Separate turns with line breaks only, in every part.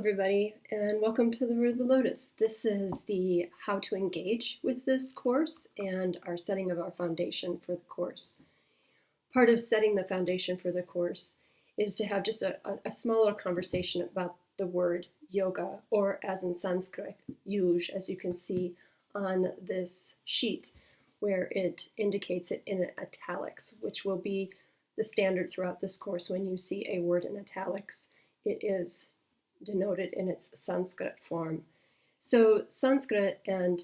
everybody, and welcome to the Road to Lotus. This is the how to engage with this course and our setting of our foundation for the course. Part of setting the foundation for the course is to have just a smaller conversation about the word yoga, or as in Sanskrit, yuj, as you can see on this sheet, where it indicates it in italics, which will be the standard throughout this course. When you see a word in italics, it is denoted in its Sanskrit form. So Sanskrit and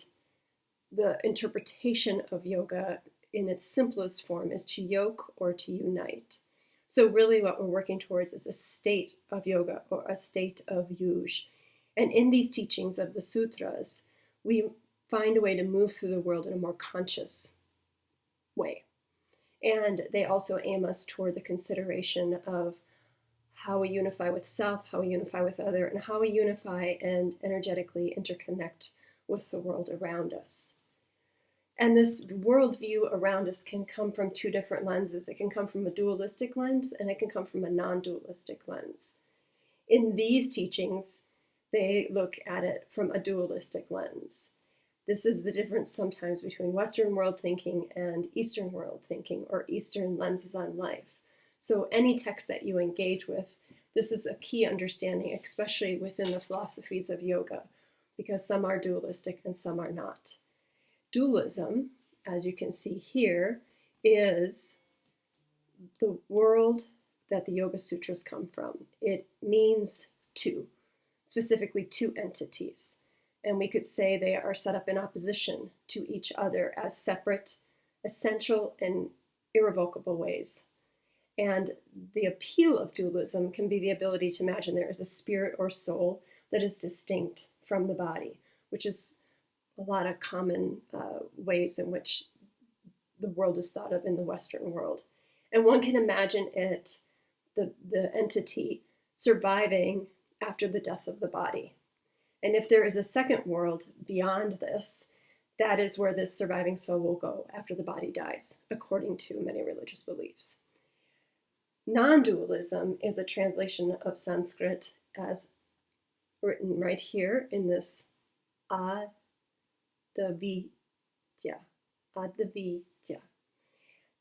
the interpretation of yoga in its simplest form is to yoke or to unite. So really what we're working towards is a state of yoga or a state of yuj. And in these teachings of the sutras, we find a way to move through the world in a more conscious way. And they also aim us toward the consideration of how we unify with self, how we unify with other, and how we unify and energetically interconnect with the world around us. And this worldview around us can come from two different lenses. It can come from a dualistic lens, and it can come from a non-dualistic lens. In these teachings, they look at it from a dualistic lens. This is the difference sometimes between Western world thinking and Eastern world thinking, or Eastern lenses on life. So any text that you engage with, this is a key understanding, especially within the philosophies of yoga, because some are dualistic and some are not. Dualism, as you can see here, is the world that the Yoga Sutras come from. It means two, specifically two entities. And we could say they are set up in opposition to each other as separate, essential, and irrevocable ways. And the appeal of dualism can be the ability to imagine there is a spirit or soul that is distinct from the body, which is a lot of common ways in which the world is thought of in the Western world. And one can imagine it, the entity, surviving after the death of the body. And if there is a second world beyond this, that is where this surviving soul will go after the body dies, according to many religious beliefs. Non-dualism is a translation of Sanskrit as written right here in this adavitya.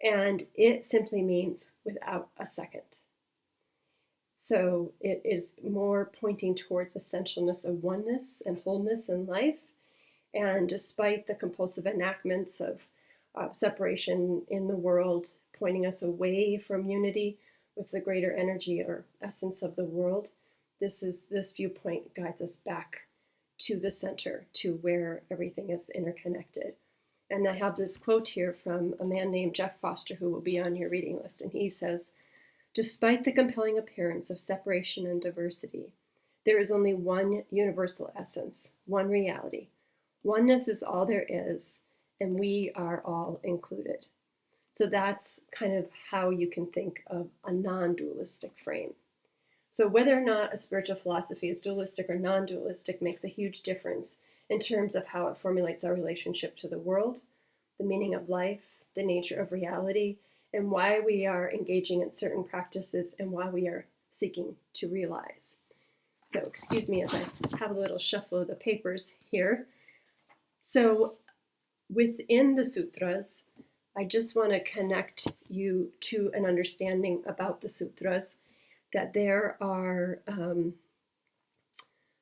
And it simply means without a second. So it is more pointing towards essentialness of oneness and wholeness in life. And despite the compulsive enactments of separation in the world, pointing us away from unity with the greater energy or essence of the world, this viewpoint guides us back to the center, to where everything is interconnected. And I have this quote here from a man named Jeff Foster, who will be on your reading list. And he says, "Despite the compelling appearance of separation and diversity, there is only one universal essence, one reality. Oneness is all there is, and we are all included." So that's kind of how you can think of a non-dualistic frame. So whether or not a spiritual philosophy is dualistic or non-dualistic makes a huge difference in terms of how it formulates our relationship to the world, the meaning of life, the nature of reality, and why we are engaging in certain practices and why we are seeking to realize. So excuse me as I have a little shuffle of the papers here. So within the sutras, I just want to connect you to an understanding about the sutras, that there are,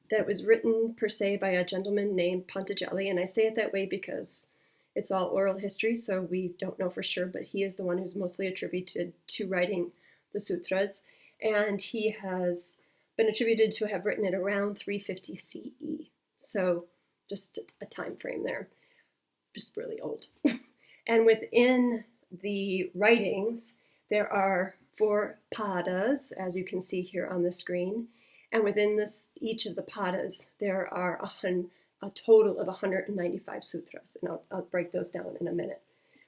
that was written per se by a gentleman named Patanjali, and I say it that way because it's all oral history, so we don't know for sure, but he is the one who's mostly attributed to writing the sutras, and he has been attributed to have written it around 350 CE, so just a time frame there, just really old. And within the writings, there are 4 padas, as you can see here on the screen. And within each of the padas, there are a total of 195 sutras. And I'll break those down in a minute.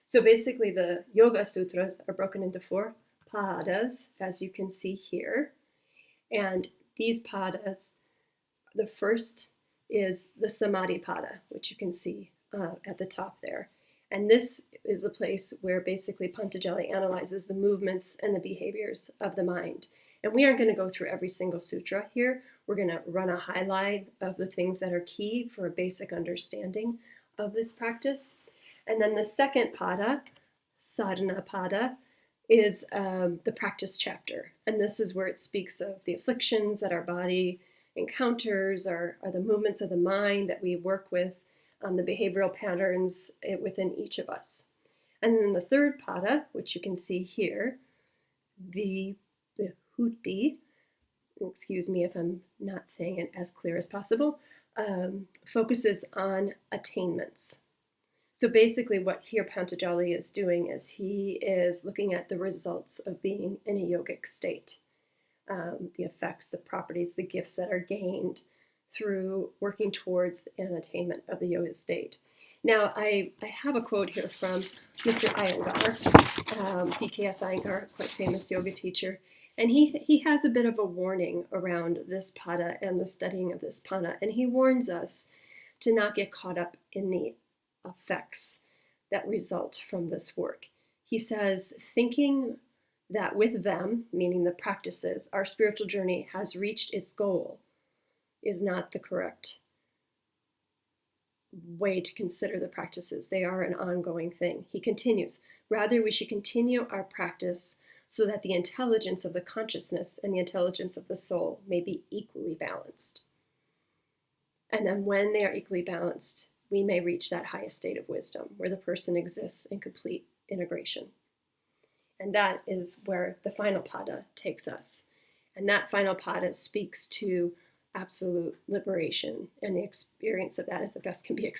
So basically, the Yoga Sutras are broken into 4 padas, as you can see here. And these padas, the first is the Samadhi pada, which you can see at the top there. And this is a place where basically Patanjali analyzes the movements and the behaviors of the mind. And we aren't going to go through every single sutra here. We're going to run a highlight of the things that are key for a basic understanding of this practice. And then the second pada, sadhana pada, is the practice chapter. And this is where it speaks of the afflictions that our body encounters, are the movements of the mind that we work with, the behavioral patterns within each of us. And then the third pada, which you can see here, vibhuti, excuse me if I'm not saying it as clear as possible, focuses on attainments. So basically what here Patanjali is doing is he is looking at the results of being in a yogic state, the effects, the properties, the gifts that are gained through working towards an attainment of the yoga state. Now, I have a quote here from Mr. Iyengar, PKS Iyengar, quite famous yoga teacher, and he has a bit of a warning around this pada and the studying of this pada, and he warns us to not get caught up in the effects that result from this work. He says, thinking that with them, meaning the practices, our spiritual journey has reached its goal is not the correct way to consider the practices. They are an ongoing thing. He continues, rather we should continue our practice so that the intelligence of the consciousness and the intelligence of the soul may be equally balanced. And then when they are equally balanced, we may reach that highest state of wisdom where the person exists in complete integration. And that is where the final pada takes us. And that final pada speaks to absolute liberation, and the experience of that is the best can be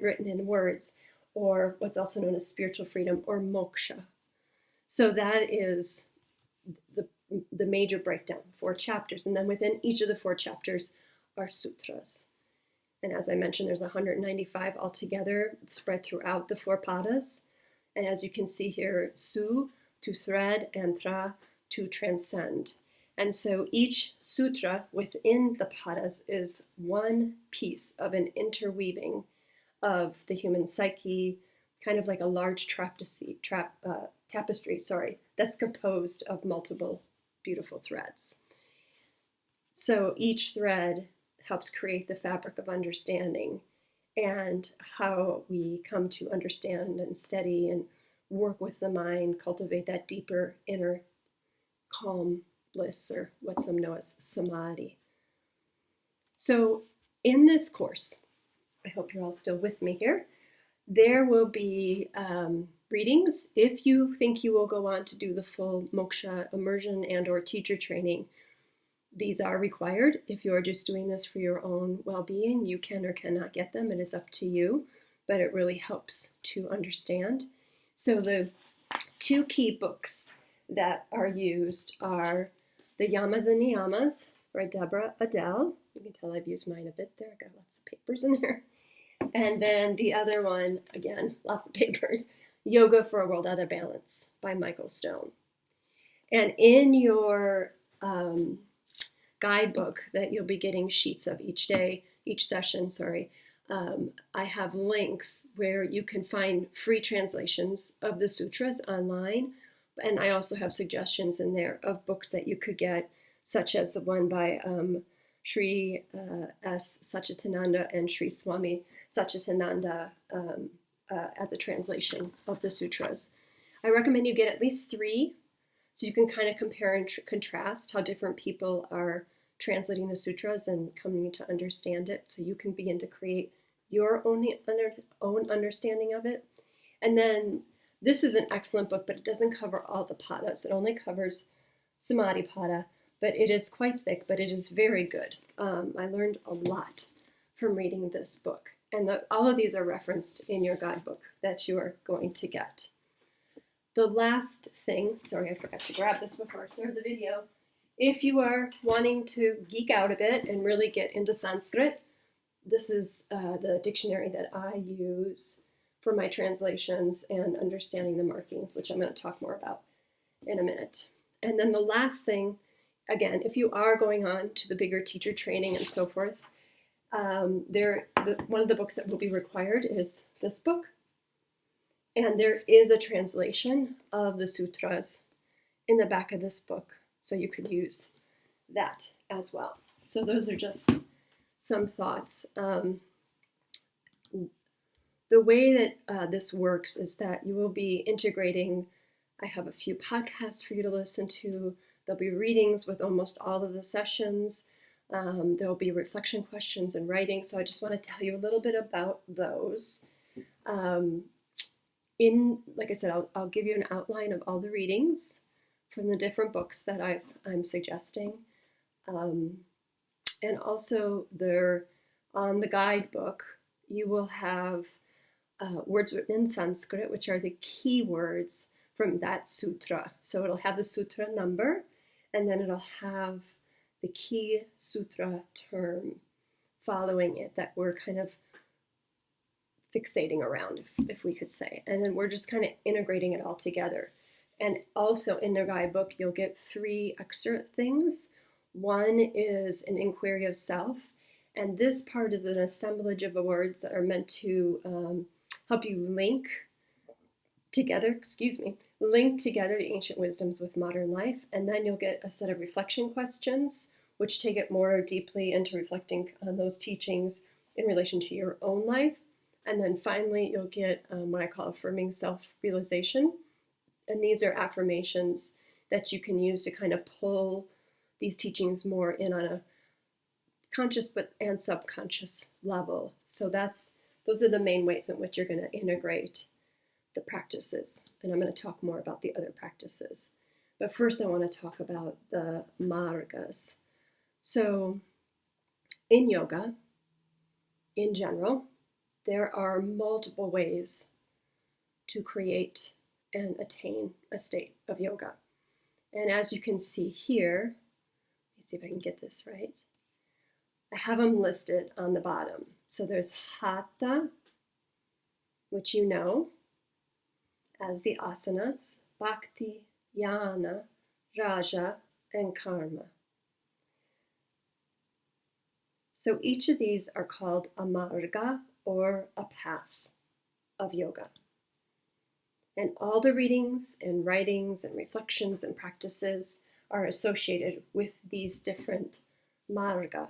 written in words, or what's also known as spiritual freedom or moksha. So that is the major breakdown, 4 chapters. And then within each of the 4 chapters are sutras. And as I mentioned, there's 195 altogether spread throughout the 4 padas. And as you can see here, su, to thread, and tra, to transcend. And so each sutra within the padas is one piece of an interweaving of the human psyche, kind of like a large tapestry, that's composed of multiple beautiful threads. So each thread helps create the fabric of understanding and how we come to understand and study and work with the mind, cultivate that deeper inner calm, bliss, or what some know as samadhi. So in this course, I hope you're all still with me here, there will be readings. If you think you will go on to do the full moksha immersion and or teacher training, these are required. If you're just doing this for your own well-being, you can or cannot get them. It is up to you, but it really helps to understand. So the 2 key books that are used are the Yamas and Niyamas by Deborah Adele. You can tell I've used mine a bit there. I've got lots of papers in there. And then the other one, again, lots of papers, Yoga for a World Out of Balance by Michael Stone. And in your guidebook that you'll be getting sheets of each session, I have links where you can find free translations of the sutras online. And I also have suggestions in there of books that you could get, such as the one by Sri S. Satchitananda and Sri Swami Satchitananda as a translation of the sutras. I recommend you get at least 3 so you can kind of compare and contrast how different people are translating the sutras and coming to understand it, so you can begin to create your own understanding of it. And then this is an excellent book, but it doesn't cover all the padas. It only covers Samadhi pada, but it is quite thick, but it is very good. I learned a lot from reading this book. And all of these are referenced in your guidebook that you are going to get. The last thing, sorry, I forgot to grab this before I started the video. If you are wanting to geek out a bit and really get into Sanskrit, this is the dictionary that I use for my translations and understanding the markings, which I'm going to talk more about in a minute. And then the last thing, again, if you are going on to the bigger teacher training and so forth, one of the books that will be required is this book. And there is a translation of the sutras in the back of this book, so you could use that as well. So those are just some thoughts. The way that this works is that you will be integrating. I have a few podcasts for you to listen to. There'll be readings with almost all of the sessions. There'll be reflection questions and writing. So I just want to tell you a little bit about those. Like I said, I'll give you an outline of all the readings from the different books that I'm suggesting. And also on the guidebook, you will have words written in Sanskrit, which are the key words from that sutra. So it'll have the sutra number, and then it'll have the key sutra term following it that we're kind of fixating around, if we could say. And then we're just kind of integrating it all together. And also in the guidebook, you'll get 3 extra things. One is an inquiry of self, and this part is an assemblage of words that are meant to help you link together the ancient wisdoms with modern life. And then you'll get a set of reflection questions, which take it more deeply into reflecting on those teachings in relation to your own life. And then finally, you'll get what I call affirming self-realization. And these are affirmations that you can use to kind of pull these teachings more in on a conscious and subconscious level. So those are the main ways in which you're going to integrate the practices. And I'm going to talk more about the other practices. But first, I want to talk about the mārga-s. So in yoga, in general, there are multiple ways to create and attain a state of yoga. And as you can see here, let me see if I can get this right. I have them listed on the bottom. So there's Hatha, which you know as the asanas, bhakti, jñāna, raja, and karma. So each of these are called a mārga, or a path of yoga. And all the readings and writings and reflections and practices are associated with these different mārga.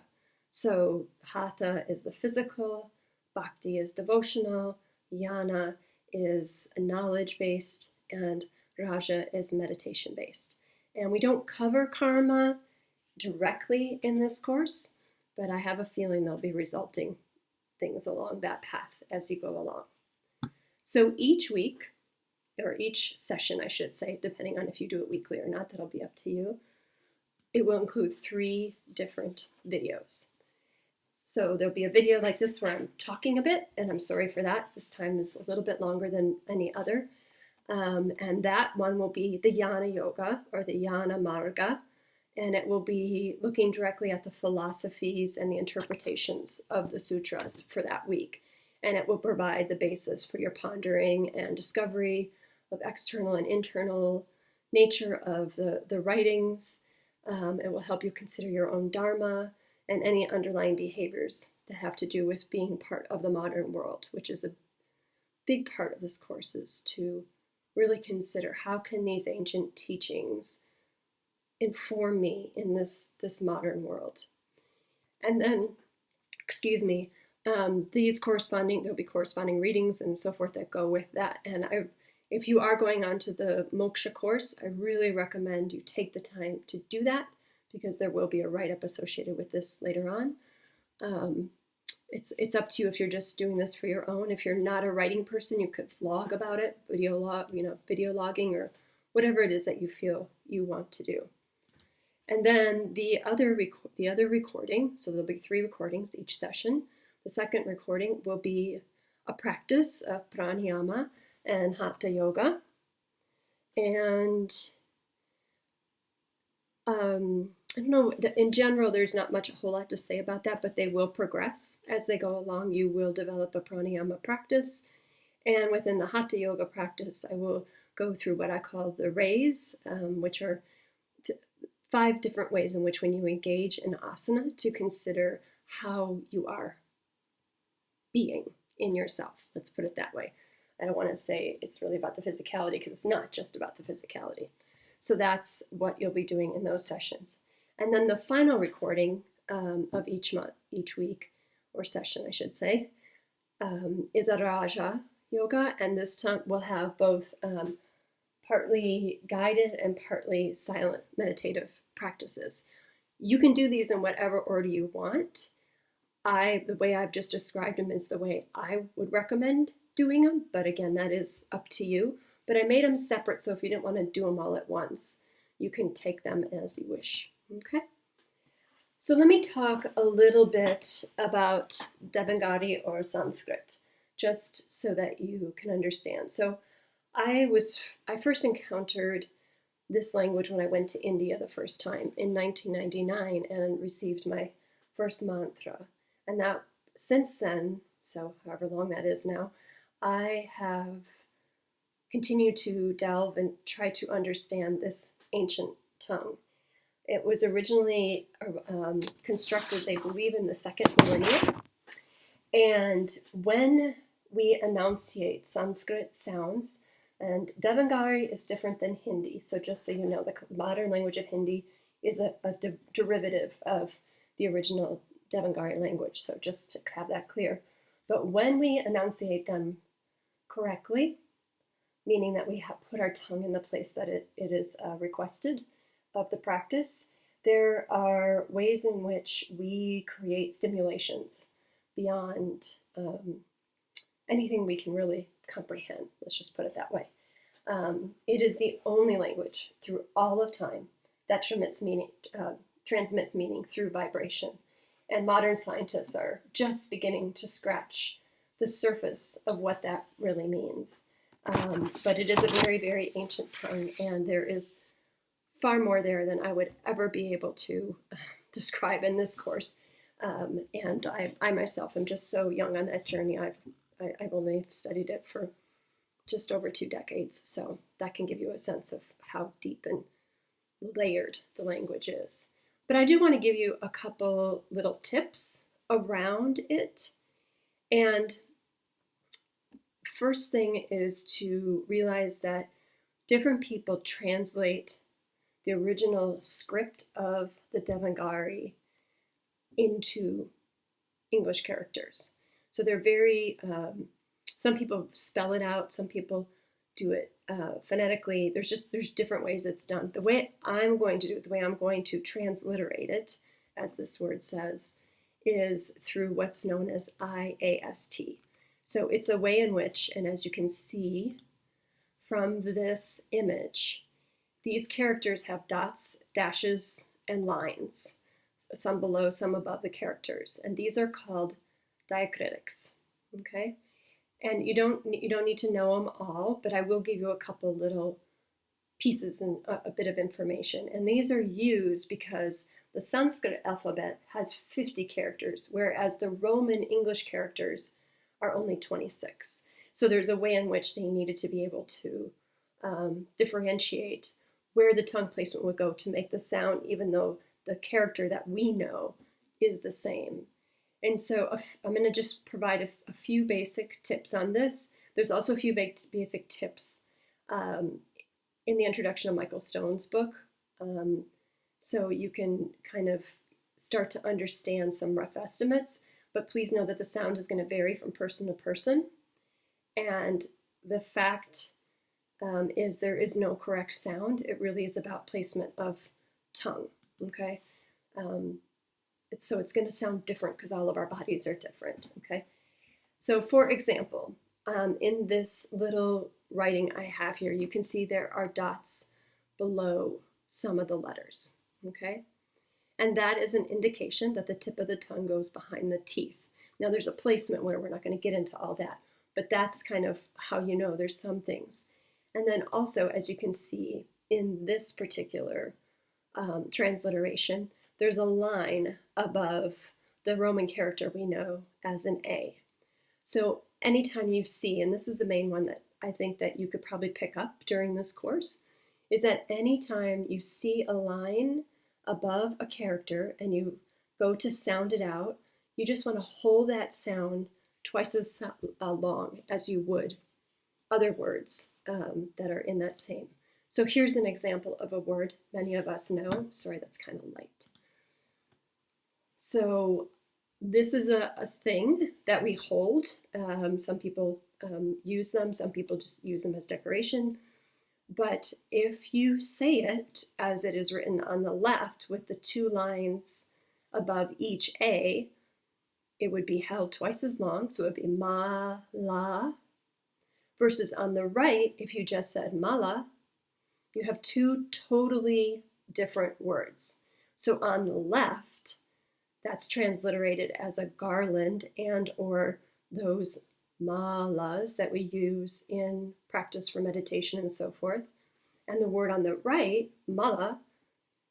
So Hatha is the physical, bhakti is devotional, jñāna is knowledge-based, and raja is meditation-based. And we don't cover karma directly in this course, but I have a feeling there'll be resulting things along that path as you go along. So each week, or each session, I should say, depending on if you do it weekly or not, that'll be up to you, it will include 3 different videos. So there'll be a video like this where I'm talking a bit, and I'm sorry for that. This time is a little bit longer than any other. And that one will be the jñāna yoga, or the jñāna mārga, and it will be looking directly at the philosophies and the interpretations of the sutras for that week. And it will provide the basis for your pondering and discovery of external and internal nature of the writings. It will help you consider your own dharma and any underlying behaviors that have to do with being part of the modern world, which is a big part of this course, is to really consider how can these ancient teachings inform me in this modern world. And then, there'll be corresponding readings and so forth that go with that. And if you are going on to the moksha course, I really recommend you take the time to do that, because there will be a write-up associated with this later on. It's up to you if you're just doing this for your own. If you're not a writing person, you could vlog about it, video logging, or whatever it is that you feel you want to do. And then the other recording, so there'll be 3 recordings each session. The second recording will be a practice of prāṇāyāma and Hatha yoga. And I don't know, in general, there's not a whole lot to say about that, but they will progress as they go along. You will develop a prāṇāyāma practice. And within the Hatha yoga practice, I will go through what I call the rays, which are 5 different ways in which when you engage in āsana to consider how you are being in yourself. Let's put it that way. I don't want to say it's really about the physicality, because it's not just about the physicality. So that's what you'll be doing in those sessions. And then the final recording of each month, each week, or session, I should say, is a Raja yoga, and this time we'll have both partly guided and partly silent meditative practices. You can do these in whatever order you want. The way I've just described them is the way I would recommend doing them, but again, that is up to you. But I made them separate, so if you didn't want to do them all at once, you can take them as you wish, okay? So let me talk a little bit about Devangari or Sanskrit, just so that you can understand. So I first encountered this language when I went to India the first time in 1999 and received my first mantra. And that since then, so however long that is now, I have continued to delve and try to understand this ancient tongue. It was originally constructed, they believe, in the second millennium. And when we enunciate Sanskrit sounds, and Devangari is different than Hindi, so just so you know, the modern language of Hindi is a derivative of the original Devangari language, so just to have that clear. But when we enunciate them correctly, meaning that we have put our tongue in the place that it is requested of the practice, there are ways in which we create stimulations beyond anything we can really comprehend. Let's just put it that way. It is the only language through all of time that transmits meaning through vibration. And modern scientists are just beginning to scratch the surface of what that really means. But it is a very, very ancient tongue, and there is far more there than I would ever be able to describe in this course. And I myself am just so young on that journey. I've only studied it for just over 2 decades, so that can give you a sense of how deep and layered the language is. But I do want to give you a couple little tips around it. And first thing is to realize that different people translate the original script of the Devangari into English characters. So they're very, some people spell it out, some people do it phonetically. There's different ways it's done. The way I'm going to do it, the way I'm going to transliterate it, as this word says, is through what's known as IAST. So it's a way in which, and as you can see from this image, these characters have dots, dashes, and lines, some below, some above the characters. And these are called diacritics, okay? And you don't need to know them all, but I will give you a couple little pieces and a bit of information. And these are used because the Sanskrit alphabet has 50 characters, whereas the Roman English characters are only 26. So there's a way in which they needed to be able to differentiate where the tongue placement would go to make the sound, even though the character that we know is the same. And so I'm going to just provide a few basic tips on this. There's also a few basic tips in the introduction of Michael Stone's book. So you can kind of start to understand some rough estimates, but please know that the sound is going to vary from person to person. And the fact is there is no correct sound. It really is about placement of tongue, okay? So it's going to sound different because all of our bodies are different, okay? So for example, in this little writing I have here, you can see there are dots below some of the letters, okay? And that is an indication that the tip of the tongue goes behind the teeth. Now there's a placement where we're not going to get into all that, but that's kind of how you know there's some things. And then also, as you can see in this particular transliteration, there's a line above the Roman character we know as an A. So anytime you see, and this is the main one that I think that you could probably pick up during this course, is that anytime you see a line above a character and you go to sound it out, you just want to hold that sound twice as long as you would other words that are in that same. So here's an example of a word many of us know. Sorry, that's kind of light. So this is a thing that we hold. Some people use them. Some people just use them as decoration. But if you say it as it is written on the left with the 2 lines above each A, it would be held twice as long. So it would be ma-la. Versus on the right, if you just said mala, you have 2 totally different words. So on the left, that's transliterated as a garland and or those malas that we use in practice for meditation and so forth. And the word on the right, mala,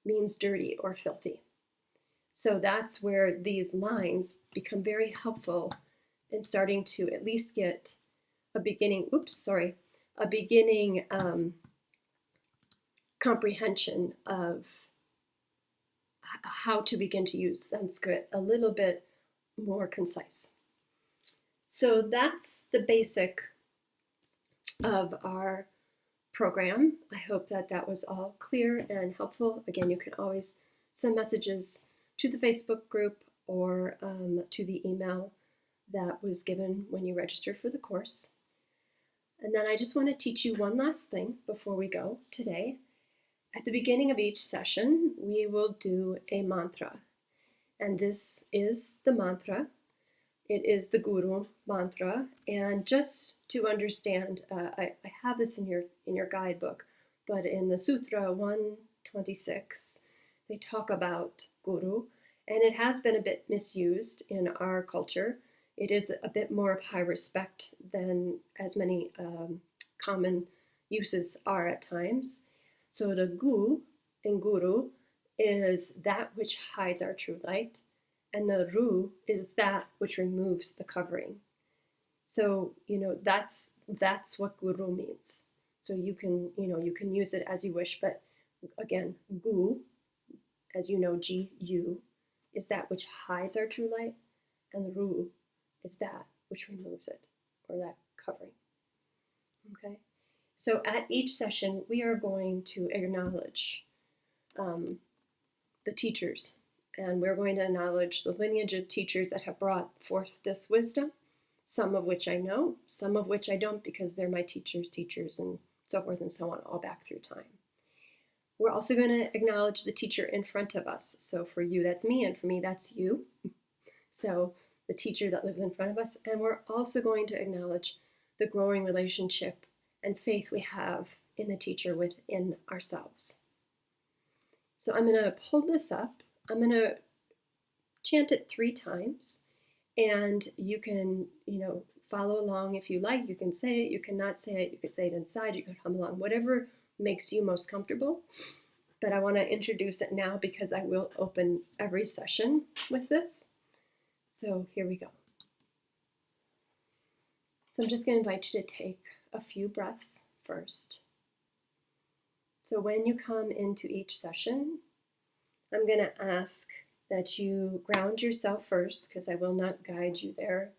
means dirty or filthy. So that's where these lines become very helpful in starting to at least get a beginning, comprehension of how to begin to use Sanskrit a little bit more concise. So that's the basic of our program. I hope that that was all clear and helpful. Again, you can always send messages to the Facebook group or to the email that was given when you registered for the course. And then I just want to teach you one last thing before we go today. At the beginning of each session, we will do a mantra. And this is the mantra. It is the Guru mantra. And just to understand, I have this in your guidebook, but in the Sūtra 126, they talk about Guru. And it has been a bit misused in our culture. It is a bit more of high respect than as many common uses are at times. So the gu in Guru is that which hides our true light, and the ru is that which removes the covering. So, that's what Guru means. So you can use it as you wish, but again, gu, as you know, G-U, is that which hides our true light, and the ru is that which removes it, or that covering. Okay? So at each session, we are going to acknowledge the teachers, and we're going to acknowledge the lineage of teachers that have brought forth this wisdom, some of which I know, some of which I don't, because they're my teachers, and so forth and so on, all back through time. We're also going to acknowledge the teacher in front of us. So for you, that's me, and for me, that's you. So the teacher that lives in front of us, and we're also going to acknowledge the growing relationship and faith we have in the teacher within ourselves. So I'm going to pull this up. I'm going to chant it 3 times, and you can, follow along if you like. You can say it, you cannot say it, you could say it inside, you could hum along, whatever makes you most comfortable. But I want to introduce it now because I will open every session with this. So here we go. So I'm just going to invite you to take a few breaths first. So when you come into each session, I'm going to ask that you ground yourself first, because I will not guide you there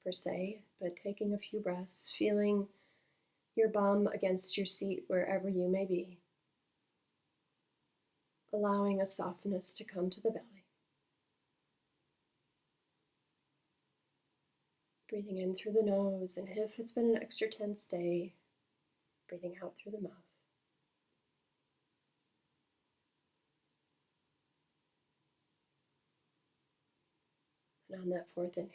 per se, but taking a few breaths, feeling your bum against your seat wherever you may be, allowing a softness to come to the belly. Breathing in through the nose, and if it's been an extra tense day, breathing out through the mouth. And on that 4th inhale,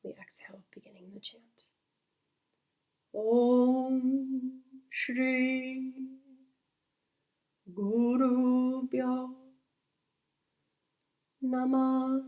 we exhale, beginning the chant. Om Shri Gurubhyo Namaha.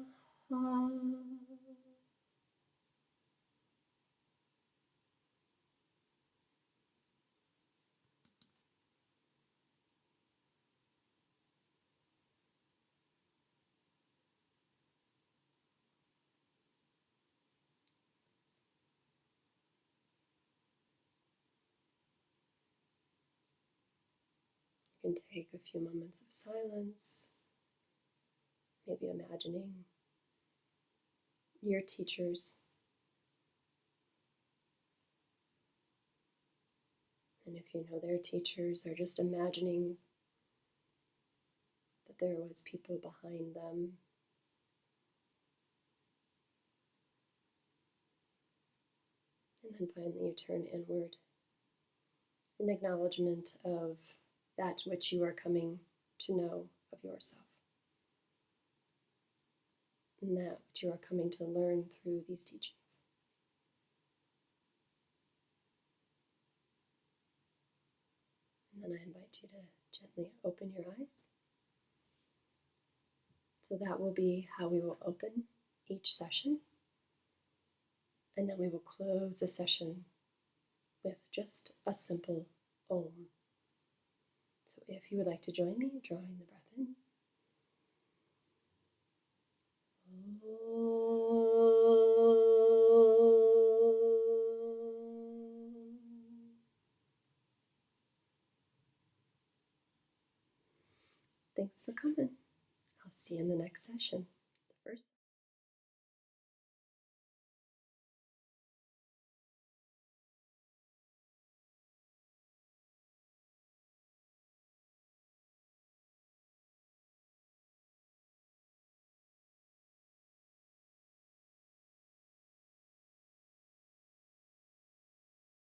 You can take a few moments of silence, maybe imagining your teachers, and if you know their teachers, or just imagining that there was people behind them. And then finally you turn inward, an acknowledgement of that which you are coming to know of yourself, and that which you are coming to learn through these teachings. And then I invite you to gently open your eyes. So that will be how we will open each session. And then we will close the session with just a simple Om. So if you would like to join me, drawing the breath in. Thanks for coming. I'll see you in the next session. The first